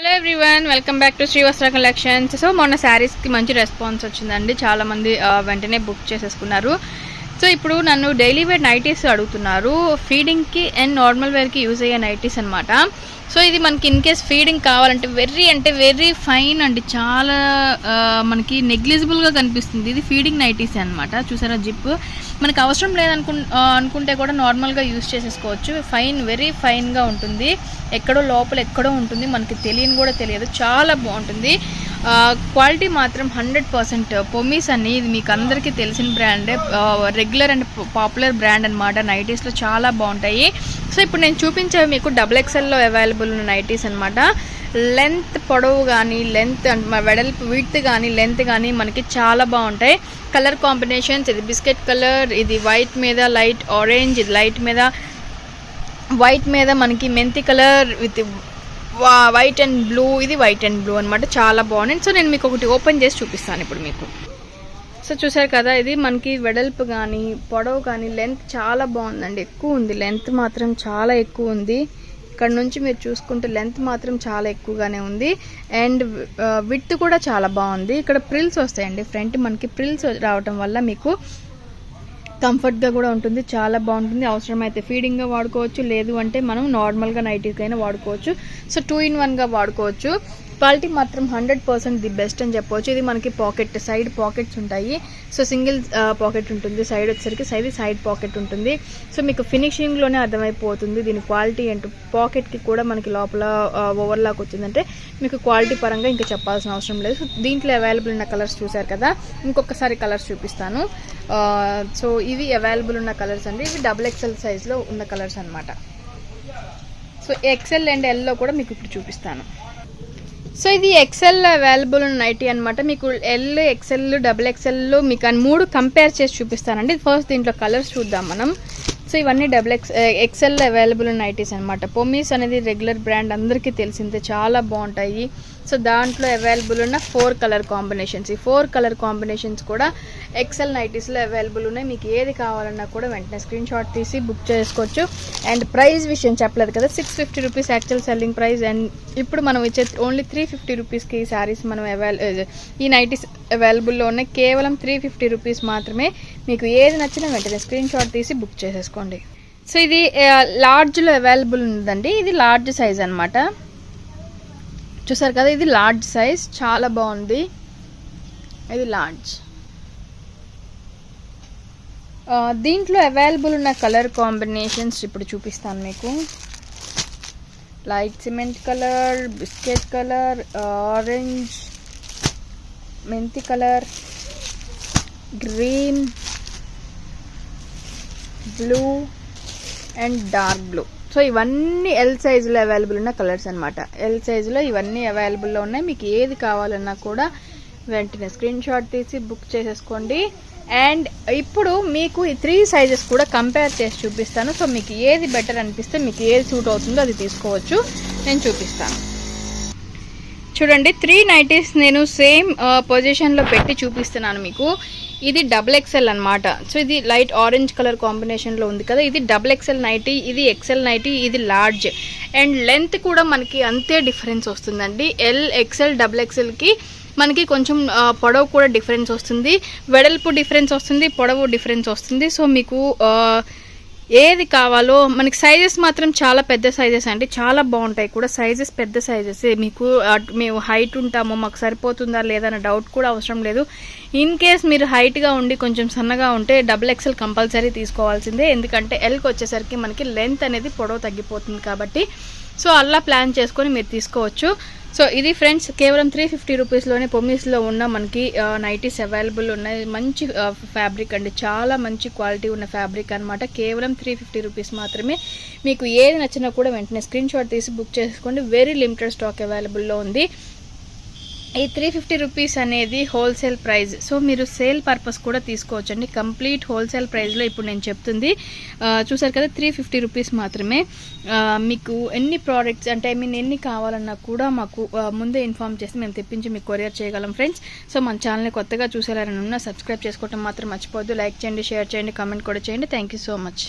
Hello everyone, welcome back to Srivastra collections. So మొన్న శారీస్కి మంచి రెస్పాన్స్ వచ్చిందండి. చాలామంది వెంటనే బుక్ చేసేసుకున్నారు. సో ఇప్పుడు నన్ను డైలీ వేర్ నైటీస్ అడుగుతున్నారు, ఫీడింగ్కి అండ్ నార్మల్ వేర్కి యూజ్ అయ్యే నైటీస్ అనమాట. సో ఇది మనకి ఇన్ కేస్ ఫీడింగ్ కావాలంటే వెరీ ఫైన్ అండి, చాలా మనకి నెగ్లిజిబుల్గా కనిపిస్తుంది. ఇది ఫీడింగ్ నైటీస్ అనమాట. చూసారా, జిప్ మనకు అవసరం అనుకుంటే కూడా నార్మల్గా యూజ్ చేసేసుకోవచ్చు. వెరీ ఫైన్గా ఉంటుంది, ఎక్కడో లోపల ఎక్కడో ఉంటుంది, మనకి తెలియదు. చాలా బాగుంటుంది. క్వాలిటీ మాత్రం 100%. పొమీస్ అని ఇది మీకు అందరికీ తెలిసిన బ్రాండే, రెగ్యులర్ అండ్ పాపులర్ బ్రాండ్ అనమాట. నైటీస్లో చాలా బాగుంటాయి. సో ఇప్పుడు నేను చూపించేవి మీకు XXLలో అవైలబుల్ ఉన్న నైటీస్ అనమాట. లెంత్ పొడవు కానీ, లెంత్ వెడల్పు, విడ్త్ కానీ, లెంత్ కానీ మనకి చాలా బాగుంటాయి. కలర్ కాంబినేషన్స్, ఇది బిస్కెట్ కలర్, ఇది వైట్ మీద లైట్ ఆరెంజ్, ఇది లైట్ మీద వైట్ మీద మనకి మెంతి colour with white and blue, ఇది వైట్ అండ్ బ్లూ అనమాట. చాలా బాగుంది. సో నేను మీకు ఒకటి ఓపెన్ చేసి చూపిస్తాను ఇప్పుడు మీకు. సో చూసారు కదా, ఇది మనకి వెడల్పు కానీ, పొడవు కానీ, లెంత్ చాలా బాగుందండి. ఎక్కువ ఉంది, లెంత్ మాత్రం చాలా ఎక్కువ ఉంది. ఇక్కడ నుంచి మీరు చూసుకుంటే లెంత్ మాత్రం చాలా ఎక్కువగానే ఉంది. అండ్ విడ్త్ కూడా చాలా బాగుంది. ఇక్కడ ప్రిల్స్ వస్తాయండి, ఫ్రంట్ మనకి ప్రిల్స్ రావటం వల్ల మీకు కంఫర్ట్గా కూడా ఉంటుంది. చాలా బాగుంటుంది. అవసరమైతే ఫీడింగ్గా వాడుకోవచ్చు, లేదు అంటే మనం నార్మల్గా నైటీకైనా వాడుకోవచ్చు. సో 2-in-1గా వాడుకోవచ్చు. క్వాలిటీ మాత్రం 100% ది బెస్ట్ అని చెప్పవచ్చు. ఇది మనకి సైడ్ పాకెట్స్ ఉంటాయి. సో సింగిల్ పాకెట్ ఉంటుంది, సైడ్ వచ్చేసరికి సైడ్ పాకెట్ ఉంటుంది. సో మీకు ఫినిషింగ్లోనే అర్థమైపోతుంది దీని క్వాలిటీ ఏంటో. పాకెట్కి కూడా మనకి లోపల ఓవర్లాక్ వచ్చిందంటే మీకు క్వాలిటీ పరంగా ఇంకా చెప్పాల్సిన అవసరం లేదు. సో దీంట్లో అవైలబుల్ ఉన్న కలర్స్ చూసారు కదా, ఇంకొకసారి కలర్స్ చూపిస్తాను. సో ఇవి అవైలబుల్ ఉన్న కలర్స్ అండి. ఇవి XXL సైజ్లో ఉన్న కలర్స్ అనమాట. సో XL అండ్ Lలో కూడా మీకు ఇప్పుడు చూపిస్తాను. సో ఇది XL అవైలబుల్ ఉన్న నైటీ అనమాట. మీకు L, XL, XXL మీకు 3 కంపేర్ చేసి చూపిస్తానండి. ఫస్ట్ దీంట్లో కలర్స్ చూద్దాం మనం. సో ఇవన్నీ XL అవైలబుల్ ఉన్న నైటీస్ అనమాట. పొమీస్ అనేది రెగ్యులర్ బ్రాండ్, అందరికీ తెలిసిందే, చాలా బాగుంటాయి. సో దాంట్లో అవైలబుల్ ఉన్న 4 కలర్ కాంబినేషన్స్. ఈ 4 కలర్ కాంబినేషన్స్ కూడా XL నైటీస్లో అవైలబుల్ ఉన్నాయి. మీకు ఏది కావాలన్నా కూడా వెంటనే స్క్రీన్ షాట్ తీసి బుక్ చేసుకోవచ్చు. అండ్ ప్రైస్ విషయం చెప్పలేదు కదా, 650 rupees actual selling price. And ఇప్పుడు మనం ఇచ్చే ఓన్లీ 350 రూపీస్కి ఈ శారీస్ మనం ఈ నైటీస్ అవైలబుల్లో ఉన్నాయి. కేవలం 350 రూపీస్ మాత్రమే. మీకు ఏది నచ్చినా వెంటనే స్క్రీన్ షాట్ తీసి బుక్ చేసేసుకోండి. సో ఇది లార్జ్లో అవైలబుల్ ఉందండి. ఇది లార్జ్ సైజ్ అనమాట. చూసారు కదా, ఇది లార్జ్ సైజ్, చాలా బాగుంది. ఇది లార్జ్. దీంట్లో అవైలబుల్ ఉన్న కలర్ కాంబినేషన్స్ ఇప్పుడు చూపిస్తాను మీకు. Light cement colour, biscuit colour, orange, మెంతి colour, green, blue and dark blue. So ఇవన్నీ L సైజులో అవైలబుల్ ఉన్న కలర్స్ అనమాట. L సైజులో ఇవన్నీ అవైలబుల్లో ఉన్నాయి. మీకు ఏది కావాలన్నా కూడా వెంటనే స్క్రీన్ షాట్ తీసి బుక్ చేసేసుకోండి. అండ్ ఇప్పుడు మీకు ఈ 3 సైజెస్ కూడా కంపేర్ చేసి చూపిస్తాను. సో మీకు ఏది బెటర్ అనిపిస్తే, మీకు ఏది సూట్ అవుతుందో అది తీసుకోవచ్చు. నేను చూపిస్తాను. చూడండి, 3 నైటీస్ నేను సేమ్ పొజిషన్లో పెట్టి చూపిస్తున్నాను మీకు. ఇది XXL అనమాట. సో ఇది లైట్ ఆరెంజ్ కలర్ కాంబినేషన్లో ఉంది కదా, ఇది XXL నైటీ, ఇది XL నైటీ, ఇది లార్జ్. అండ్ లెంత్ కూడా మనకి అంతే డిఫరెన్స్ వస్తుందండి. L, XL, XXLకి మనకి కొంచెం పొడవు కూడా డిఫరెన్స్ వస్తుంది, వెడల్పు డిఫరెన్స్ వస్తుంది, పొడవు డిఫరెన్స్ వస్తుంది. సో మీకు ఏది కావాలో మనకి సైజెస్ మాత్రం చాలా పెద్ద సైజెస్ అండి, చాలా బాగుంటాయి కూడా. సైజెస్ పెద్ద సైజెస్. మీకు మేము హైట్ ఉంటామో మాకు సరిపోతుందా లేదా అన్న డౌట్ కూడా అవసరం లేదు. ఇన్ కేస్ మీరు హైట్గా ఉండి కొంచెం సన్నగా ఉంటే XXL కంపల్సరీ తీసుకోవాల్సిందే. ఎందుకంటే Lకి వచ్చేసరికి మనకి లెంత్ అనేది పొడవు తగ్గిపోతుంది కాబట్టి. సో అలా ప్లాన్ చేసుకొని మీరు తీసుకోవచ్చు. సో ఇది ఫ్రెండ్స్, కేవలం 350 రూపీస్లోనే పొమీస్లో ఉన్న మనకి నైటీస్ అవైలబుల్ ఉన్నాయి. మంచి ఫ్యాబ్రిక్ అండి, చాలా మంచి క్వాలిటీ ఉన్న ఫ్యాబ్రిక్ అనమాట. కేవలం 350 రూపీస్ మాత్రమే. మీకు ఏది నచ్చినా కూడా వెంటనే స్క్రీన్ షాట్ తీసి బుక్ చేసుకోండి. వెరీ లిమిటెడ్ స్టాక్ అవైలబుల్లో ఉంది. ఈ 350 రూపీస్ అనేది హోల్సేల్ ప్రైస్. సో మీరు సేల్ పర్పస్ కూడా తీసుకోవచ్చు అండి. కంప్లీట్ హోల్సేల్ ప్రైస్లో ఇప్పుడు నేను చెప్తుంది. చూసారు కదా, 350 రూపీస్ మాత్రమే. మీకు ఎన్ని ప్రోడక్ట్స్ అంటే ఎన్ని కావాలన్నా కూడా మాకు ముందే ఇన్ఫార్మ్ చేసి మేము తెప్పించి మీకు కొరియర్ చేయగలం ఫ్రెండ్స్. సో మన ఛానల్ని కొత్తగా చూసేలారని ఉన్నా సబ్స్క్రైబ్ చేసుకోవడం మాత్రం మర్చిపోవద్దు. లైక్ చేయండి, షేర్ చేయండి, కామెంట్ కూడా చేయండి. Thank you so much.